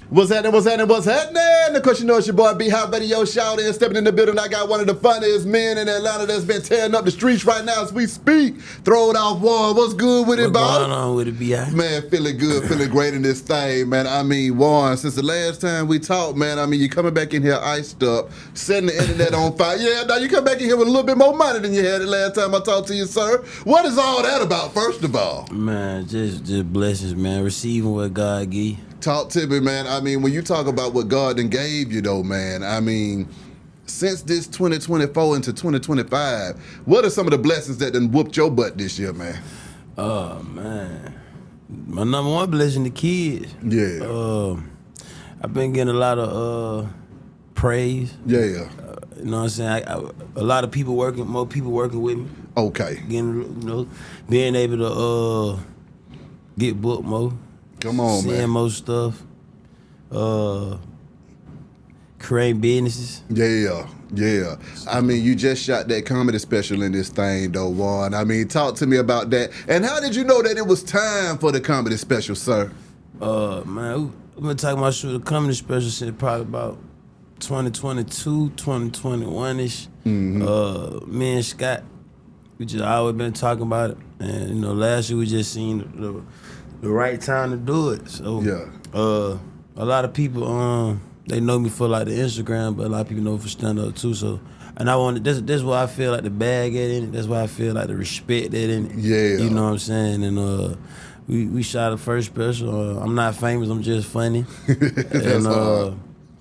What's happening? What's happening? What's happening? Of course, you know it's your boy B Hot Radio Shout in stepping in the building. I got one of the funniest men in Atlanta that's been tearing up the streets right now as we speak. Throw it off, Juan. What's good with it, boss? What's going on with it, B.I.? Man, feeling good, feeling great in this thing, man. I mean, Juan, since the last time we talked, man, I mean, you coming back in here iced up, setting the internet on fire. Yeah, now you come back in here with a little bit more money than you had the last time I talked to you, sir. What is all that about, first of all? Man, just blessings, man. Receiving what God give you. Talk to me, man. I mean, when you talk about what God done gave you, though, man, I mean, since this 2024 into 2025, what are some of the blessings that done whooped your butt this year, man? Oh, man. My number one blessing, the kids. Yeah. I've been getting a lot of praise. Yeah. You know what I'm saying? A lot of people working, more people working with me. Okay. Getting, being able to get booked more. Come on, seeing man. more stuff. Creating businesses. Yeah. I mean, you just shot that comedy special in this thing, though, Juan. I mean, talk to me about that. And how did you know that it was time for the comedy special, sir? Man, we've been talking about the comedy special since probably about 2022, 2021-ish. Mm-hmm. Me and Scott, we just always been talking about it. And, last year we just seen the right time to do it. So, yeah. A lot of people, they know me for like the Instagram, but a lot of people know me for stand up too. So, and I wanted that's why I feel like the bag at in it. That's why I feel like the respect that in it. Yeah. You know what I'm saying? And we shot a first special. I'm not famous. I'm just funny. And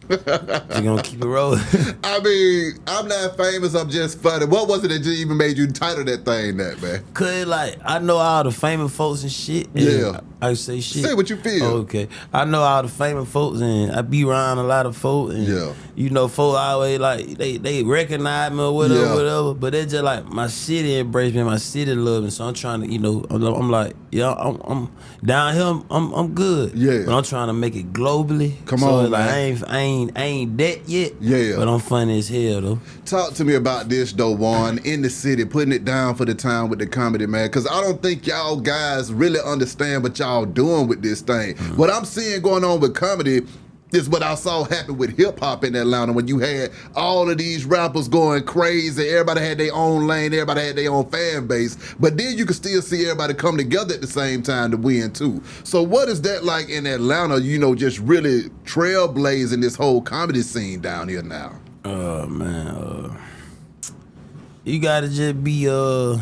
just gonna keep it rolling. I mean, I'm not famous. I'm just funny. What was it that even made you title that thing that, man? Cause like I know all the famous folks and shit. And Yeah. I say shit. Say what you feel. Okay. I know all the famous folks and I be around a lot of folks and folks always like they recognize me or whatever, But they just like my city embrace me, my city love me. So I'm trying to, I'm like, I'm down here, I'm good. Yeah. But I'm trying to make it globally. Come so on, like man. I ain't that yet. Yeah. But I'm funny as hell though. Talk to me about this though, Juan, in the city, putting it down for the time with the comedy, man. Because I don't think y'all guys really understand what y'all doing with this thing. Mm-hmm. What I'm seeing going on with comedy is what I saw happen with hip-hop in Atlanta when you had all of these rappers going crazy. Everybody had their own lane. Everybody had their own fan base. But then you could still see everybody come together at the same time to win, too. So what is that like in Atlanta, just really trailblazing this whole comedy scene down here now? Man, you gotta just be, I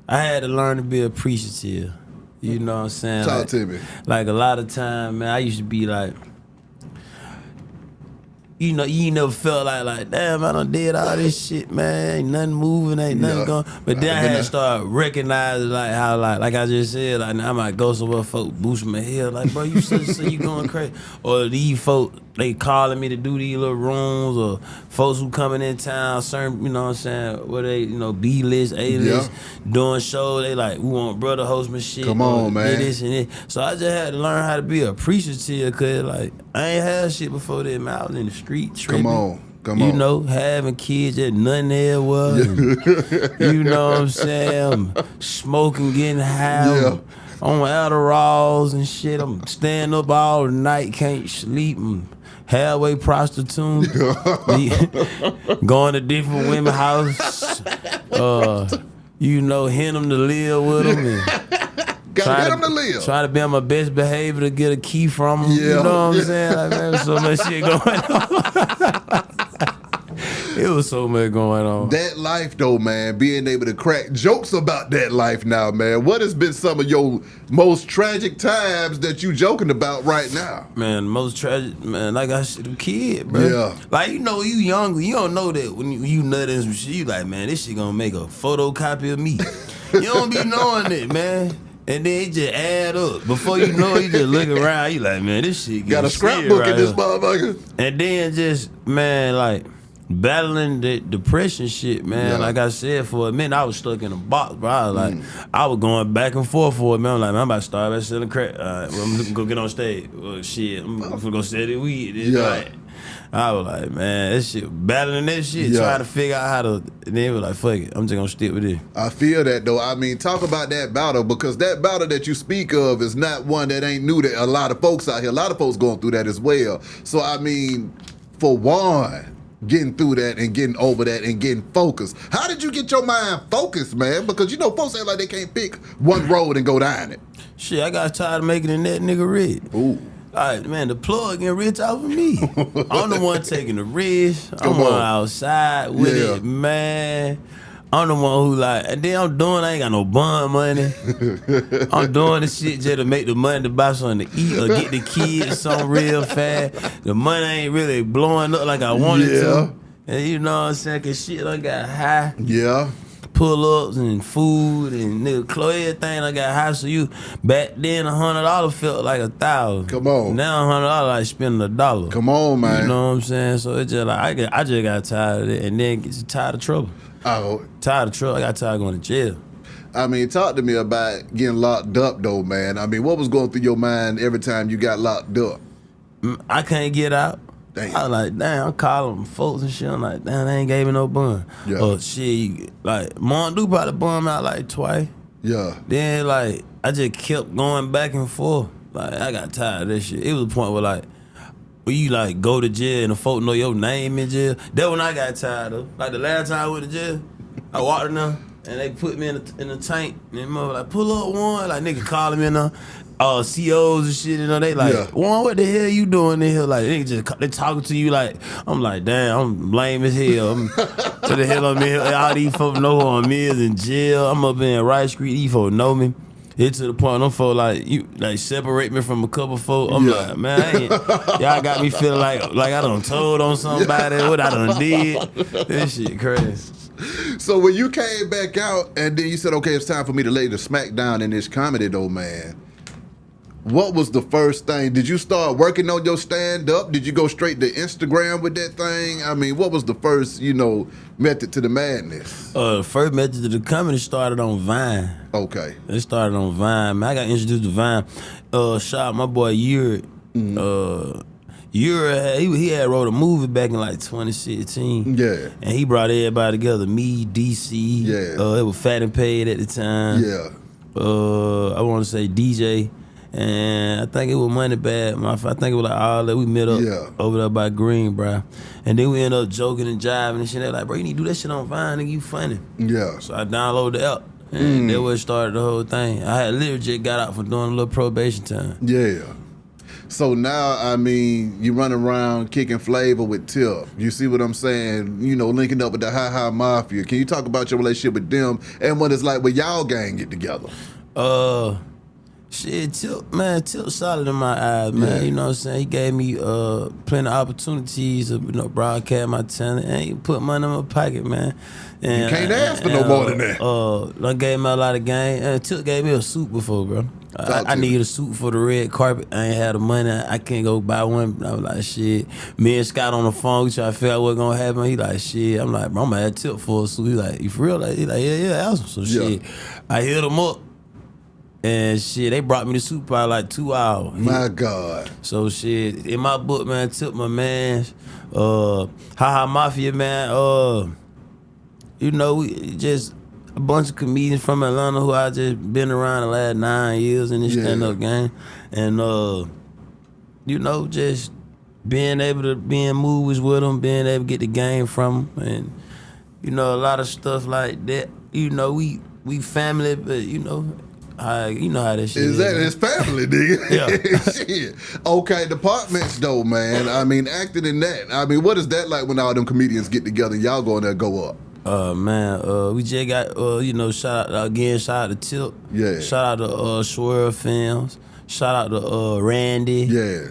had to learn to be appreciative. You know what I'm saying? Talk to me. Like a lot of time, man, I used to be like, you ain't never felt like, damn, I done did all this shit, man. Ain't nothing moving, ain't nothing going. But then I had to start recognizing like how like I just said, like I might go somewhere, folk boost my head, like, bro, you so you going crazy. Or these folk, they calling me to do these little rooms, or folks who coming in town, certain, you know what I'm saying, where they, B-list, A-list, doing shows, they like, we want brother host my shit. Come on, man. This and this. So I just had to learn how to be appreciative, cause like, I ain't had shit before that, man. I was in the street tripping. Come on. Having kids that nothing there was. You know what I'm saying? I'm smoking, getting high. Yeah. On Adderalls and shit. I'm staying up all night, can't sleep. I'm halfway prostitute. Going to different women's houses. Hint them to live with them. And gotta get them to live. Try to be on my best behavior to get a key from them. You know what I'm saying? Like, man, there's so much shit going on. It was so much going on. That life, though, man, being able to crack jokes about that life now, man. What has been some of your most tragic times that you joking about right now? Man, most tragic, man, like I said, a kid, bro. Yeah. Like, you young, you don't know that when you nutting some shit, you like, man, this shit gonna make a photocopy of me. You don't be knowing it, man. And then it just add up. Before you know it, you just look around, you like, man, this shit got a scrapbook in this motherfucker. And then just, man, like, battling the depression shit, man. Yeah. Like I said, for a minute, I was stuck in a box, bro. I was like, I was going back and forth for a minute. I'm like, man, I'm about to start back selling crack. All right, well, I'm gonna go get on stage. Well, shit, I'm gonna go sell the weed. It's like, I was like, man, that shit, battling that shit, trying to figure out how to, and then we like, fuck it, I'm just gonna stick with it. I feel that though. I mean, talk about that battle, because that battle that you speak of is not one that ain't new to a lot of folks out here. A lot of folks going through that as well. So I mean, for Juan, getting through that and getting over that and getting focused. How did you get your mind focused, man? Because you know, folks act like they can't pick one road and go down it. Shit, I got tired of making the net nigga rich. Ooh. All right, man, the plug getting rich off of me. I'm the one taking the risk. I'm the one outside with it, man. I'm the one who like, and then I ain't got no bond money. I'm doing the shit just to make the money to buy something to eat or get the kids something real fast. The money ain't really blowing up like I wanted to. And you know what I'm saying? Cause shit I got high. Yeah. Pull-ups and food and nigga clothes, everything I got high. So you back then $100 felt like $1,000. Come on. Now $100 like spending $1. Come on, man. You know what I'm saying? So it's just like I just got tired of it, and then get tired of trouble. Oh. Tired of trouble. I got tired of going to jail. I mean, talk to me about getting locked up though, man. I mean, what was going through your mind every time you got locked up? I can't get out. Damn. I was like, damn, I'm calling folks and shit. I'm like, damn, they ain't gave me no bun. Yeah. Or shit, like, Mom do probably bun me out like twice. Yeah. Then, like, I just kept going back and forth. Like, I got tired of this shit. It was a point where, like, when you, like, go to jail and the folk know your name in jail. That when I got tired of. Like, the last time I went to jail, I walked in there, and they put me in the tank. And them mother like, pull up Juan. Like, nigga calling me in there. COs and shit, you know, they like, Juan, what the hell you doing in here? Like, they talking to you like, I'm like, damn, I'm lame as hell. What the hell I'm in here? All these folks know who I'm in jail. I'm up in Rice Street, these folks know me. It's to the point, them folks like separate me from a couple folks. I'm like, man, y'all got me feeling like I done told on somebody what I done did. This shit crazy. So when you came back out and then you said, okay, it's time for me to lay the smack down in this comedy though, man. What was the first thing? Did you start working on your stand-up? Did you go straight to Instagram with that thing? I mean, what was the first, method to the madness? The first method to the comedy started on Vine. Okay. It started on Vine, man. I got introduced to Vine. Shout out my boy Yuri. Yuri, he had wrote a movie back in like 2016. Yeah. And he brought everybody together, me, DC. Yeah. It was Fat and Paid at the time. Yeah. I want to say DJ. And I think it was Money Bad. I think it was like all that. We met up over there by Green, bro. And then we ended up joking and jiving and shit. They're like, bro, you need to do that shit on Vine, nigga, you funny. Yeah. So I downloaded the app. And that was started the whole thing. I had literally just got out for doing a little probation time. Yeah. So now, I mean, you run around kicking flavor with Tip. You see what I'm saying? Linking up with the Ha Mafia. Can you talk about your relationship with them and what it's like when y'all gang get together? Shit, Tip solid in my eyes, man. Yeah. You know what I'm saying? He gave me plenty of opportunities to broadcast my talent, and he put money in my pocket, man. And, you can't ask for no more than that. I gave me a lot of game. And Tip gave me a suit before, bro. I needed a suit for the red carpet. I ain't had the money. I can't go buy one. I was like, shit. Me and Scott on the phone, we trying to figure out what's gonna happen. He like, shit. I'm like, bro, I'm gonna have Tip for a suit. He like, you for real? He like, yeah, awesome. So shit. I hit him up. And shit, they brought me the suit by like 2 hours. My God. So shit, in my book, man, Tip my man, Ha Mafia, man, we just a bunch of comedians from Atlanta who I just been around the last 9 years in this stand-up game. And, just being able to be in movies with them, being able to get the game from them. And, a lot of stuff like that. We family, but, you know how that shit is. Exactly, it's family, nigga. Yeah. Shit. Okay, departments though, man. I mean, acting in that. I mean, what is that like when all them comedians get together and y'all go in there go up? Man, we just got, shout out to Tip. Yeah. Shout out to Swerve Films. Shout out to Randy. Yeah.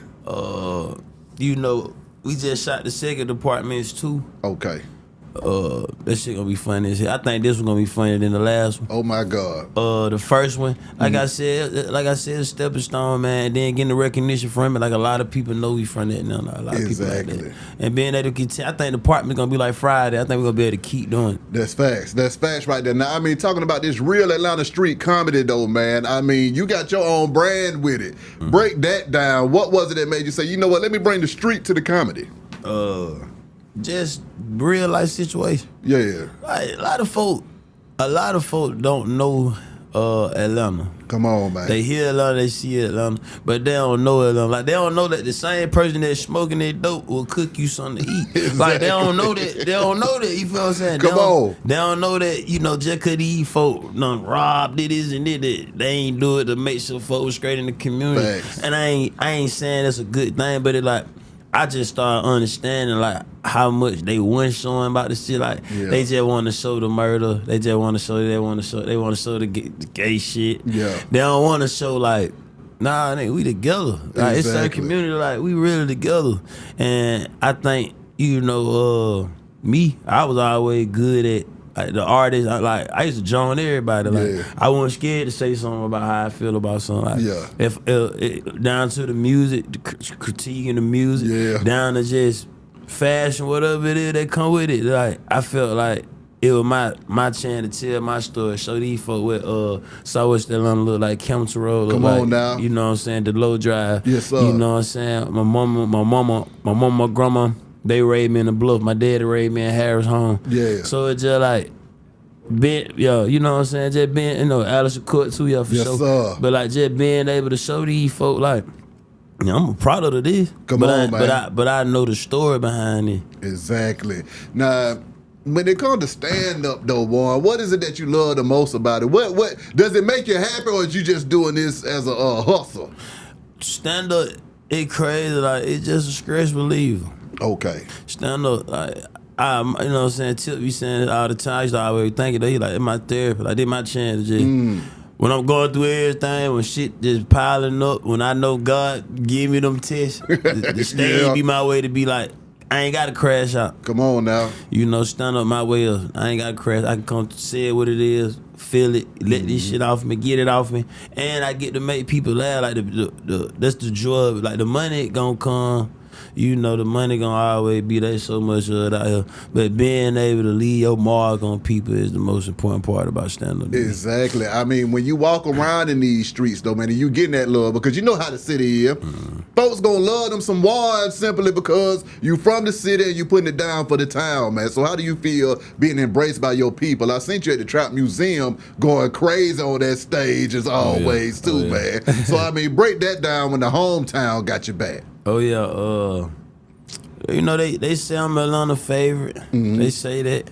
We just shot the second departments too. Okay. That shit gonna be funny as hell. I think this one gonna be funnier than the last one. Oh my God. The first one, like I said, a stepping stone, man. And then getting the recognition from it, like a lot of people know we from that now. A lot of people like that. And being able to continue, I think the department's gonna be like Friday. I think we're gonna be able to keep doing it. That's facts. That's facts right there. Now, I mean, talking about this real Atlanta street comedy though, man. I mean, you got your own brand with it. Break that down. What was it that made you say, you know what? Let me bring the street to the comedy. Just real life situation. Yeah. Like a lot of folk don't know Atlanta. Come on, man. They hear Atlanta, they see Atlanta, but they don't know Atlanta. Like they don't know that the same person that's smoking that dope will cook you something to eat. Exactly. Like they don't know that. They don't know that. You feel what I'm saying? Come on. They don't know that. You know, just 'cause these folk done robbed did this and did that. They ain't do it to make sure folks straight in the community. Facts. And I ain't saying that's a good thing, but it like. I just started understanding like how much they weren't showing about the shit. Like they just want to show the murder. They just want to show. They want to show the gay shit. Yeah. They don't want to show like, nah, nigga, we together. Like it's our community. Like we really together. And I think me, I was always good at. Like the artists, I used to join everybody. Like I wasn't scared to say something about how I feel about something. Like, if down to the music, the critiquing the music, down to just fashion, whatever it is that come with it. Like I felt like it was my chance to tell my story, show these folk what Southwest Atlanta look like, Campbell Road look like. Come on now. You know what I'm saying? The Low Drive. Yes, sir. You know what I'm saying? My mama, my grandma. They raised me in the Bluff. My daddy raised me in Harris home. Yeah. So it's just like, you know what I'm saying? Just being, Allison Court too, for sure. Sir. But like just being able to show these folk, like, I'm a product of this. Come on, man. But I know the story behind it. Exactly. Now, when it comes to stand up though, Juan, what is it that you love the most about it? What does it make you happy, or is you just doing this as a hustle? Stand up, it crazy. Like it's just a stress reliever. Okay. Stand up, like you know what I'm saying. Tip be saying it all the time. I used to always think it. He like, it's my therapy. Like, this my chance to just when I'm going through everything, when shit just piling up, when I know God give me them tests, the stage be my way to be like, I ain't gotta crash out. Come on now. Stand up my way up. I ain't gotta crash. I can come say what it is, feel it, let this shit off me, get it off me, and I get to make people laugh. Like that's the joy. Like the money gonna come. The money gonna always be there, so much of it out here. But being able to leave your mark on people is the most important part about stand-up. Exactly. I mean, when you walk around in these streets, though, man, and you getting that love, because you know how the city is. Folks gonna love them some Juan simply because you from the city and you putting it down for the town, man. So how do you feel being embraced by your people? I seen you at the Trap Museum going crazy on that stage as always, man. So, I mean, break that down when the hometown got your back. Oh yeah, they say I'm Atlanta favorite. They say that.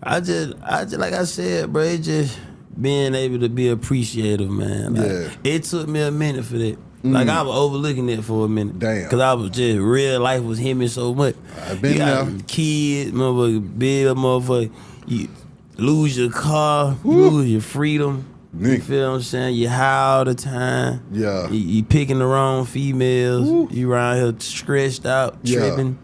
I just like I said, bro, it's just being able to be appreciative, man. Like, it took me a minute for that. Like I was overlooking it for a minute. Damn. Cause I was just real life was hitting me so much. I've been there. Kids, motherfucker, bill, motherfucker. You lose your car, lose your freedom. You feel what I'm saying? You high all the time. Yeah. You picking the wrong females. You around here stressed out, tripping.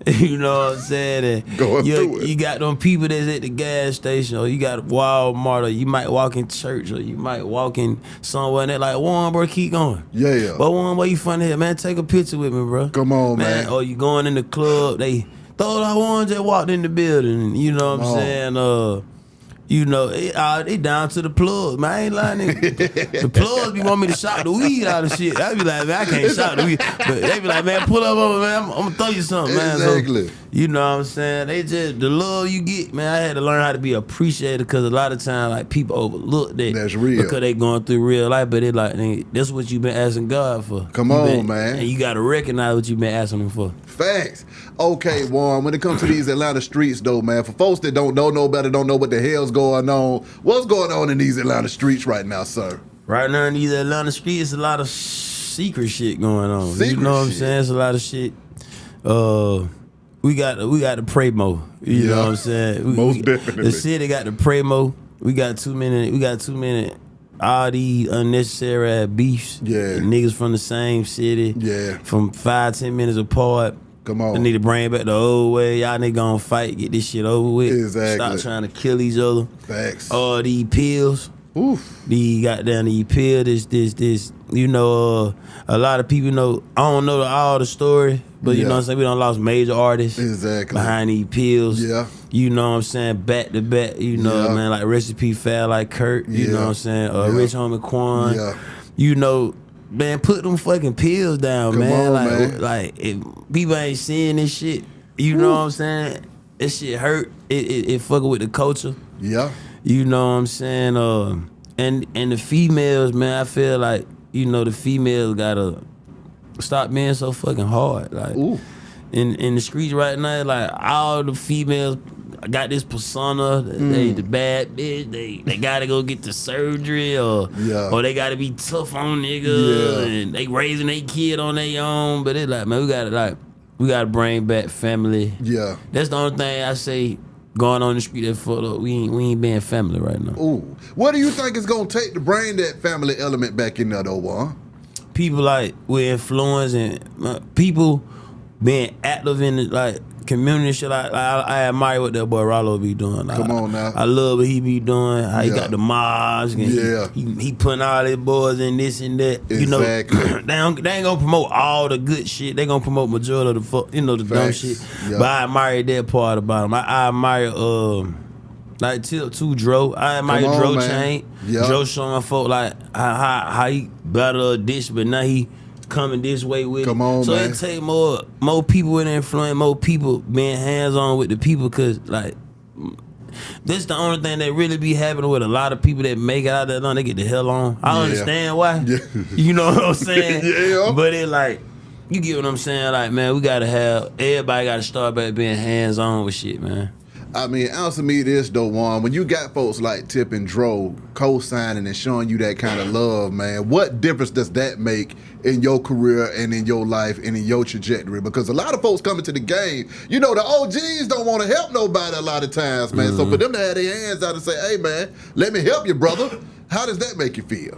You know what I'm saying? And going through it. You got them people that's at the gas station, or you got Walmart, or you might walk in church, or you might walk in somewhere and they're like, Juan, bro, keep going. Yeah. But Juan, boy, you funny here, man. Take a picture with me, bro. Come on, man. Or you going in the club, they thought I Juan just walked in the building. You know what I'm saying? They down to the plug, man. I ain't lying. The plugs be want me to shot the weed out of shit. I be like, man, I can't shot the weed. But they be like, man, pull up over, man. I'm gonna throw you something, man. Exactly. So, you know what I'm saying? They just, the love you get, man, I had to learn how to be appreciated, because a lot of times, like, people overlook that. That's real. Because they going through real life, but it like, that's what you been asking God for. Come on, man. And you gotta recognize what you been asking him for. Facts. Okay, Juan, when it comes to these Atlanta streets, though, man, for folks that don't know no better, don't know what the hell's going on, what's going on in these Atlanta streets right now, sir? Right now in these Atlanta streets, a lot of secret shit going on. Secret you know what I'm shit. saying? It's a lot of shit. We got the Primo. You know what I'm saying? Most definitely. The city got the Primo. We got too many all these unnecessary beefs. Yeah. Niggas from the same city. Yeah. From 5-10 minutes apart. Come on. They need to bring back the old way. Y'all niggas gonna fight, get this shit over with. Exactly. Stop trying to kill each other. Facts. All these pills. Oof. These goddamn these pills, this. A lot of people know. I don't know all the story, but you know what I'm saying. We done lost major artists. Exactly. Behind these pills. Yeah. You know what I'm saying. Back to back. You know, man. Like Recipe Fat, like Kurt. You know what I'm saying. Rich Homie Quan. Yeah. You know, man, put them fucking pills down, Come man. on, Like, man. like if people ain't seeing this shit, you know what I'm saying? This shit hurt. It fucking with the culture. Yeah. You know what I'm saying? And the females, man, I feel like, you know, the females gotta stop being so fucking hard. Like, Ooh. in the streets right now, like all the females got this persona. They the bad bitch. They gotta go get the surgery, or they gotta be tough on niggas, and they raising their kid on their own. But it's like, man, we gotta bring back family. Yeah. That's the only thing I say. Going on the street that fucked up, we ain't being family right now. Ooh. What do you think it's gonna take to bring that family element back in there though, Juan? People like with influence and people being active in the like community shit. I admire what that boy Rollo be doing. Come on now. I love what he be doing. How he got the mosque and he putting all his boys in this and that. Exactly. You know, they ain't gonna promote all the good shit. They gonna promote majority of the dumb shit. Yeah. But I admire that part about him. I admire like Tip too, Dro. I admire Come on, Dro man. Chain. Yeah. Dro showing folk like how he battled a dish, but now he coming this way with Come on, so man. it take more people with influence, more people being hands on with the people, cause like this the only thing that really be happening with a lot of people that make it out there long, they get the hell on. I understand why. Yeah. You know what I'm saying? Yeah. But it like, you get what I'm saying? Like, man, we gotta have everybody gotta start back being hands on with shit, man. I mean, answer me this though, Juan. When you got folks like Tip and Dro co-signing and showing you that kind of love, man, what difference does that make in your career and in your life and in your trajectory? Because a lot of folks coming to the game, you know, the OGs don't want to help nobody a lot of times, man. So for them to have their hands out and say, hey, man, let me help you, brother, how does that make you feel?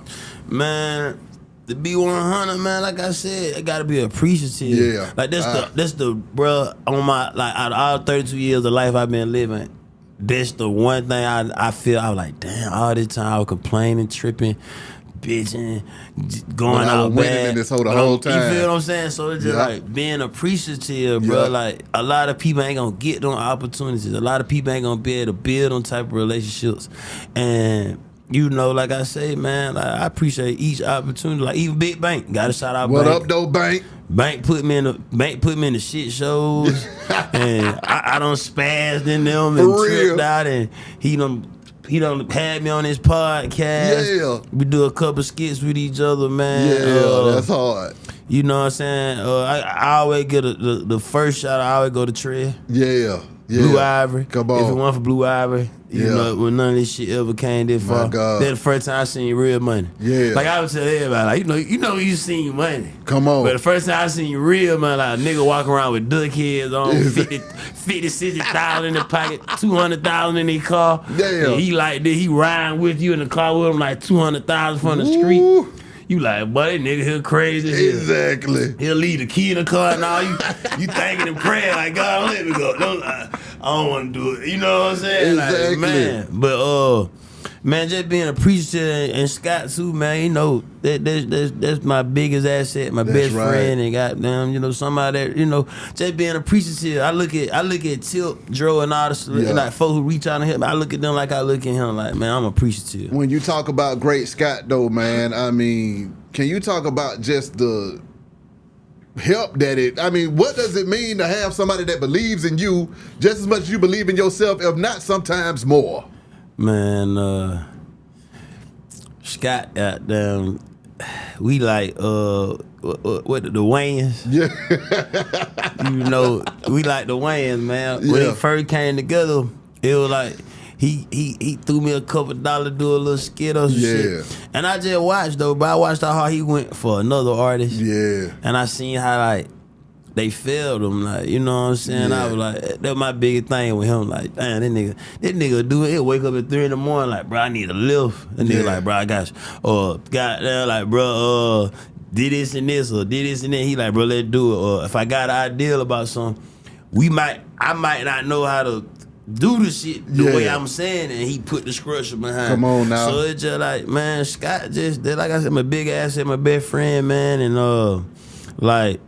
Man, to be 100, man, like I said, I gotta be appreciative. Yeah. Like that's the bro on my, like, out of all 32 years of life I've been living, that's the one thing I feel. I was like, damn, all this time I was complaining, tripping, bitching, going out bad. In this whole time. You feel what I'm saying? So it's just like being appreciative, bro. Like a lot of people ain't gonna get them opportunities. A lot of people ain't gonna be able to build them type of relationships. And you know, like I say, man, like, I appreciate each opportunity. Like even Big Bank, gotta shout out. What Bank. up, though, Bank? Bank put me in the shit shows, and I done spazzed in them and tripped out, and he done had me on his podcast. Yeah, we do a couple skits with each other, man. Yeah, that's hard. You know what I'm saying? I always get the first shot. I always go to Trey. Yeah. Blue Ivory. Come on. If it weren't for Blue Ivory, you know, when none of this shit ever came this far. God. That's the first time I seen real money. Yeah. Like I would tell everybody, like, you know you seen money. Come on. But the first time I seen real money, like a nigga walking around with duck heads on, 50, 60,000 in the pocket, 200,000 in his car. Yeah. And he like this, he riding with you in the car with him like 200,000 from the street. You like, boy, that nigga here crazy. Exactly. He'll leave the key in the car and all you thanking him, praying like, God, let me go. I don't want to do it. You know what I'm saying? Exactly. Like, man. But man, just being appreciative, and Scott too, man. You know that's my biggest asset, my best friend, and goddamn, you know, somebody that, you know, just being appreciative. I look at Tip, Dro, and all the like folks who reach out and help me. I look at them like I look at him, like, man, I'm appreciative. When you talk about Great Scott, though, man, I mean, can you talk about just the help that what does it mean to have somebody that believes in you just as much as you believe in yourself, if not sometimes more? Man, Scott, goddamn, we like what the Wayans. Yeah. You know, we like the Wayans, man. When they first came together, it was like he threw me a couple dollars to do a little skit or some shit. And I just watched though, but I watched how hard he went for another artist. Yeah. And I seen how like they failed him, like, you know what I'm saying? I was like, that was my biggest thing with him, like, damn, that nigga do it. He'll wake up at 3 in the morning, like, bro, I need a lift. That nigga like, bro, I got you. Or goddamn, like, bro, did this and this, or did this and that. He like, bro, let's do it. Or if I got an idea about something, I might not know how to do the shit the way I'm saying, and he put the structure behind. Come on now. So it's just like, man, Scott just, like I said, my big asset, my best friend, man, and like,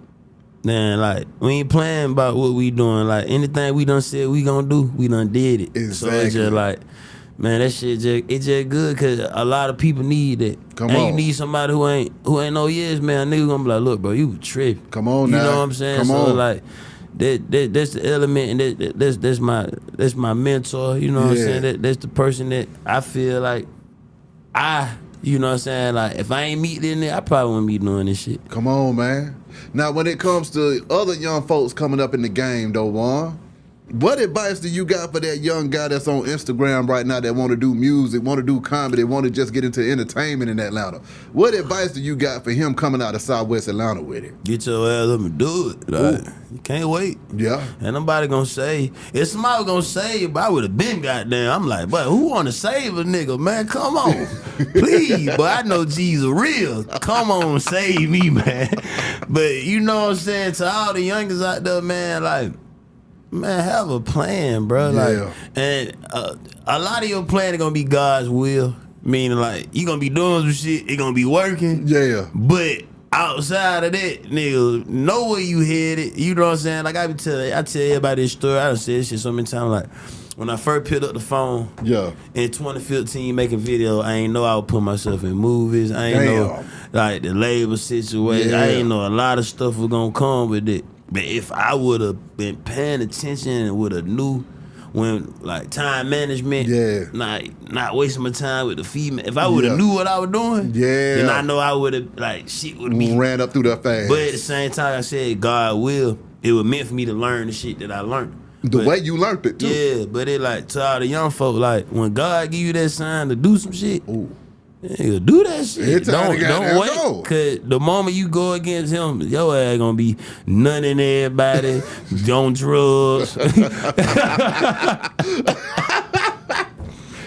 man, like, we ain't playing about what we doing. Like, anything we done said we gonna do, we done did it. Exactly. So it's just like, Man, that shit just good because a lot of people need that. Come and on. you need somebody who ain't no yes man. Nigga gonna be like, look, bro, you tripping. Come on you now. You know what I'm saying? Come so on. like that's the element, and that's my mentor. You know what I'm saying? That's the person that I feel like you know what I'm saying? Like if I ain't meet this nigga, I probably wouldn't be doing this shit. Come on, man. Now, when it comes to other young folks coming up in the game, though, Juan, what advice do you got for that young guy that's on Instagram right now that want to do music, want to do comedy, want to just get into entertainment in Atlanta? What advice do you got for him coming out of Southwest Atlanta with it? Get your ass up and do it. Like, you can't wait. Yeah. Ain't nobody gonna say. If somebody gonna say it, but I would have been goddamn. I'm like, but who wanna save a nigga, man? Come on. Please, but I know Jesus real. Come on, save me, man. But you know what I'm saying? To all the youngers out there, man, like, man, have a plan, bro. Yeah. Like, and a lot of your plan is gonna be God's will. Meaning, like, you gonna be doing some shit, it gonna be working. Yeah. But outside of that, nigga, know where you headed. You know what I'm saying? Like, I tell everybody this story. I done said this shit so many times. Like, when I first picked up the phone, in 2015, making video, I ain't know I would put myself in movies. I ain't know, like, the label situation. I ain't know a lot of stuff was gonna come with it. But if I would have been paying attention and would have knew when, like, time management, not wasting my time with the female. If I would have knew what I was doing, then I know I would have, like, shit would be ran up through that fast. But at the same time, I said God will. It was meant for me to learn the shit that I learned. The way you learned it too. Yeah, but it like to all the young folk, like when God give you that sign to do some shit, nigga, do that shit. Don't wait, cause the moment you go against him, your ass gonna be nutting everybody, on drugs.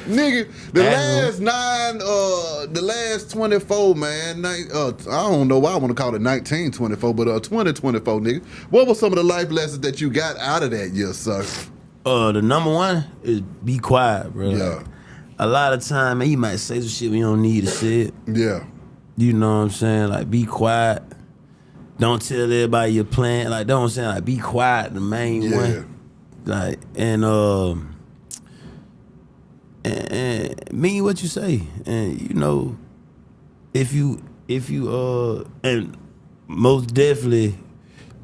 Nigga, the last 24, man, I don't know why I want to call it 1924, but 2024, nigga. What were some of the life lessons that you got out of that year, sir? The number one is be quiet, bro. Yeah. Like, a lot of time, man, you might say some shit we don't need to say it. Yeah. You know what I'm saying? Like, be quiet. Don't tell everybody your plan. Like, don't say, like, be quiet, the main one. Like, and mean what you say. And, you know, if you and most definitely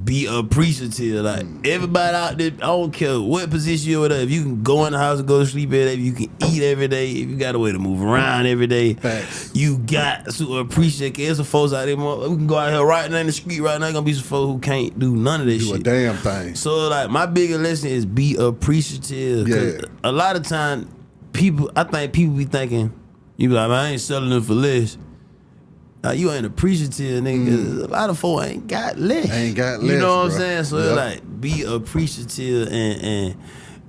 be appreciative. Like, everybody out there, I don't care what position you're in, if you can go in the house and go to sleep every day, if you can eat every day, if you got a way to move around every day, you got to appreciate. Cause there's some folks out there, we can go out here right now in the street right now, gonna be some folks who can't do none of this shit. Do a damn thing. So, like, my biggest lesson is be appreciative. Cause a lot of time, I think people be thinking, you be like, man, I ain't selling them for less. You ain't appreciative, nigga. A lot of folks ain't got less. You know what I'm saying? So like, be appreciative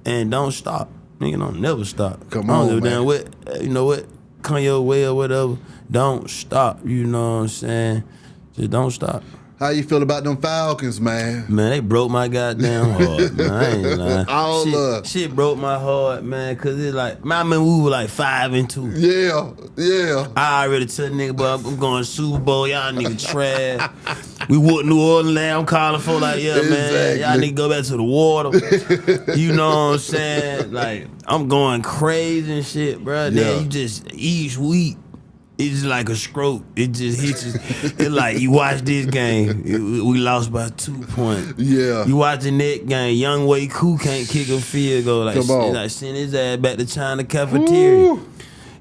and don't stop. Nigga, don't never stop. Come on, give a damn what, you know what, come your way or whatever. Don't stop. You know what I'm saying? Just don't stop. How you feel about them Falcons, man? Man, they broke my goddamn heart, man. I ain't lying. Shit broke my heart, man, cause it's like, man, I mean, we were like 5-2. Yeah. I already tell nigga, but I'm going Super Bowl. Y'all nigga trash. We whooped New Orleans now. I'm calling for like, man, y'all nigga go back to the water. You know what I'm saying? Like, I'm going crazy and shit, bro. Then you just, each week, it's like a stroke. It just hits you. It's like, you watch this game, we lost by 2 points. Yeah. You watching that game, Young Wei Koo can't kick a field goal. Like, send his ass back to China cafeteria. Ooh.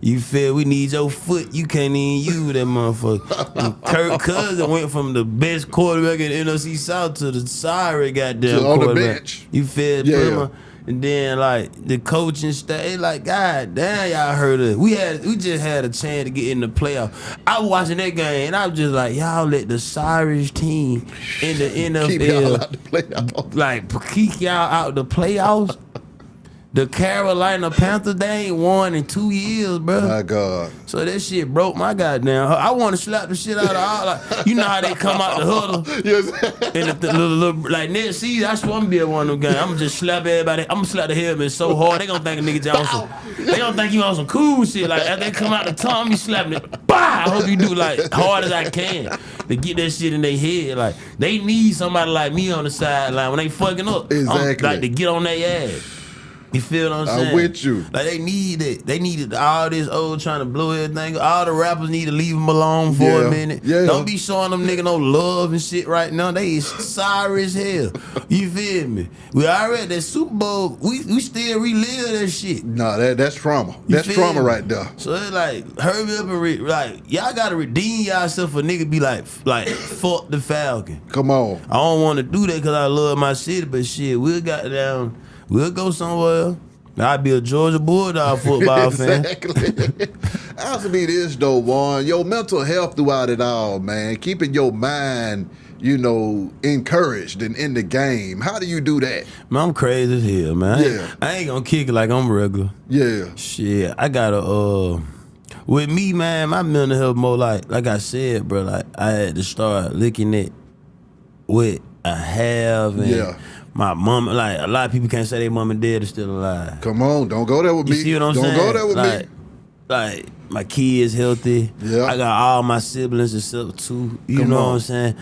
You feel we need your foot. You can't even use that motherfucker. Kirk Cousins went from the best quarterback in the NFC South to the sorry goddamn quarterback. On the bench. You feel me? And then, like, the coaching staff, they like, God damn, y'all heard it. We just had a chance to get in the playoff. I was watching that game, and I was just like, y'all let the sorriest team in the NFL keep y'all out the playoffs. Like, keep y'all out the playoffs. The Carolina Panthers, they ain't won in 2 years, bro. My God. So that shit broke my goddamn heart. I want to slap the shit out of all. Like, you know how they come out the huddle? Yes. And the little, like, next season, I swear I'm gonna be at one of them games. I'm gonna just slap everybody. I'm gonna slap the helmet so hard, they gonna think a nigga Johnson. They gonna think you on some cool shit. Like, after they come out the tongue, me slapping it. Bah! I hope you do, like, hard as I can to get that shit in their head. Like, they need somebody like me on the sideline when they fucking up. Exactly. Like, to get on their ass. You feel what I'm saying? I'm with you. Like they need it. They needed all this old trying to blow everything. All the rappers need to leave them alone for a minute. Yeah. Don't be showing them nigga no love and shit right now. They is sorry as hell. You feel me? We already that Super Bowl. We still relive that shit. Nah, that's trauma. That's trauma right there. So it's like hurry up and like y'all gotta redeem yourself. A nigga be like fuck the Falcon. Come on. I don't want to do that because I love my city, but shit, we'll go somewhere else. I'd be a Georgia Bulldog football fan. Exactly. Ask me this though, Juan. Your mental health throughout it all, man. Keeping your mind, encouraged and in the game. How do you do that? Man, I'm crazy as hell, man. I ain't gonna kick it like I'm regular. Yeah. Shit, I gotta with me, man, my mental health more like I said, bro, like I had to start looking at what I have and my mom, like a lot of people can't say their mom and dad are still alive. Come on, don't go there with me. You see what I'm saying? Don't go there with me. Like my kids healthy. Yeah. I got all my siblings except two. You know what I'm saying?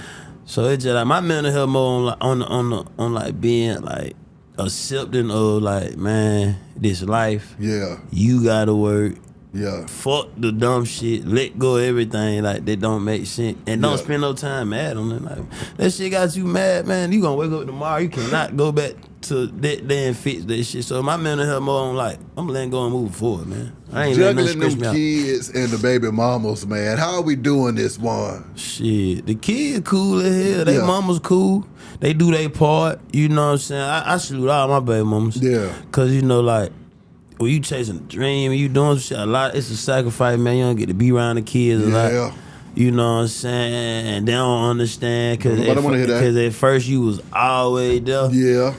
So it's just like my mental health more on like being like accepting of like, man, this life. Yeah. You gotta work. Yeah. Fuck the dumb shit. Let go of everything like that don't make sense. And don't spend no time mad on it. Like that shit got you mad, man. You gonna wake up tomorrow. You cannot go back to that day and fix that shit. So my mental health more on like, I'm letting go and move forward, man. I ain't juggling them kids and the baby mamas, man. How are we doing this, Juan? Shit, the kids cool as hell. They mamas cool. They do their part. You know what I'm saying? I salute all my baby mamas. Yeah. Cause like, when you chasing a dream, you doing shit a lot, it's a sacrifice, man. You don't get to be around the kids a lot. You know what I'm saying? And they don't understand because at first you was always there. Yeah.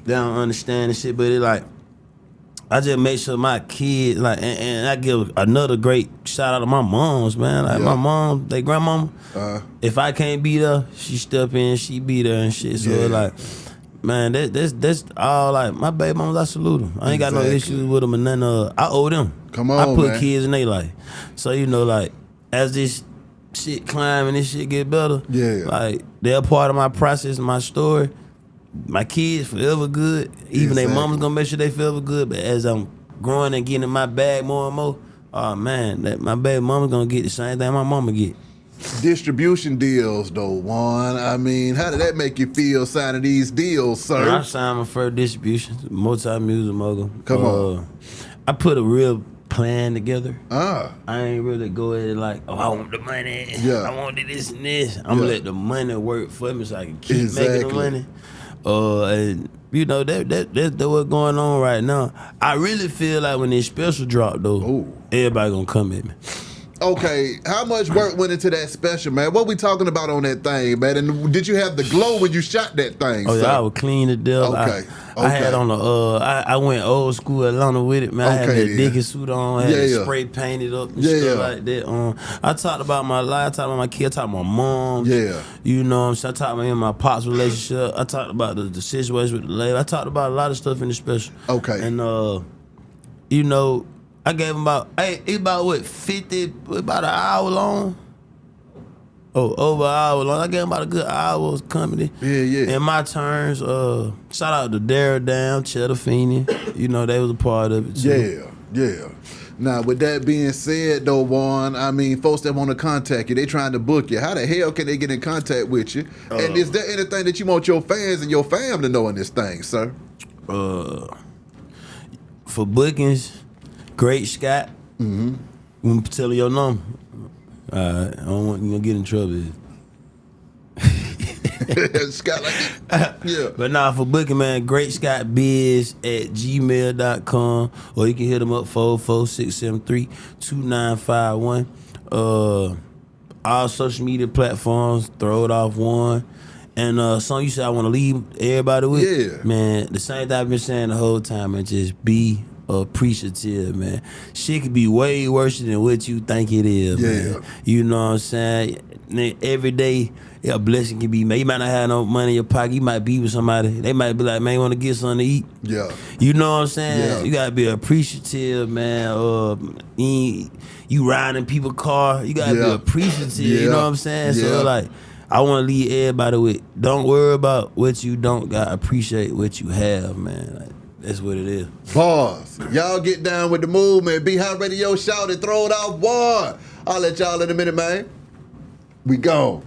They don't understand the shit, but it like, I just make sure my kids, like, and I give another great shout out to my moms, man. Like my mom, they grandmama. If I can't be there, she step in, she be there and shit. So it's like, man, that's all like my baby mamas. I salute them. I ain't got no issues with them and none. I owe them. Come on, I put man. kids in their life. So like as this shit climb and this shit get better, like they're part of my process, my story. My kids forever good. Even their mama's gonna make sure they forever good. But as I'm growing and getting in my bag more and more, oh man, my baby mama's gonna get the same thing my mama get. Distribution deals, though, Juan. I mean, how did that make you feel signing these deals, sir? When I signed my first distribution, multi-music mogul. Come on. I put a real plan together. I ain't really go at it like, I want the money. Yeah. I want this and this. I'm gonna let the money work for me so I can keep making the money. And that's what's going on right now. I really feel like when this special drop though, everybody gonna come at me. Okay, how much work went into that special, man? What we talking about on that thing, man? And did you have the glow when you shot that thing? Oh yeah, I was clean to death. Okay. I had on I went old school Atlanta with it, man. I had that Dickie suit on, I had it spray painted up and stuff like that. I talked about my life, I talked about my kids, I talked about my mom. Yeah. You know what I'm saying? I talked about my pop's relationship. I talked about the situation with the lady. I talked about a lot of stuff in the special. Okay. And I gave him about an hour long. Oh, over an hour long. I gave him about a good hour of comedy. Yeah. And my turns, shout out to Dara Down, Cheddar Feeney. They was a part of it too. Yeah. Now, with that being said, though, Juan, I mean, folks that want to contact you, they trying to book you. How the hell can they get in contact with you? And is there anything that you want your fans and your fam to know in this thing, sir? For bookings, Great Scott. I'm telling your number. I don't want you to get in trouble. Scott like that. Yeah. But for booking, man, greatscottbiz@gmail.com, or you can hit them up 44673-2951. All social media platforms, throw it off one. And something you said I want to leave everybody with. Yeah. Man, the same thing I've been saying the whole time, and just be appreciative, man. Shit could be way worse than what you think it is, man. You know what I'm saying? Every day, a blessing can be made. You might not have no money in your pocket. You might be with somebody. They might be like, man, you want to get something to eat? Yeah. You know what I'm saying? Yeah. You got to be appreciative, man. You riding people's car. You got to be appreciative. You know what I'm saying? So, like, I want to leave everybody with, don't worry about what you don't got. Appreciate what you have, man. Like, That's what it is. Bars. Y'all get down with the movement. Be Hot Radio, shout it, throw it out, boy. I'll let y'all in a minute, man. We gone.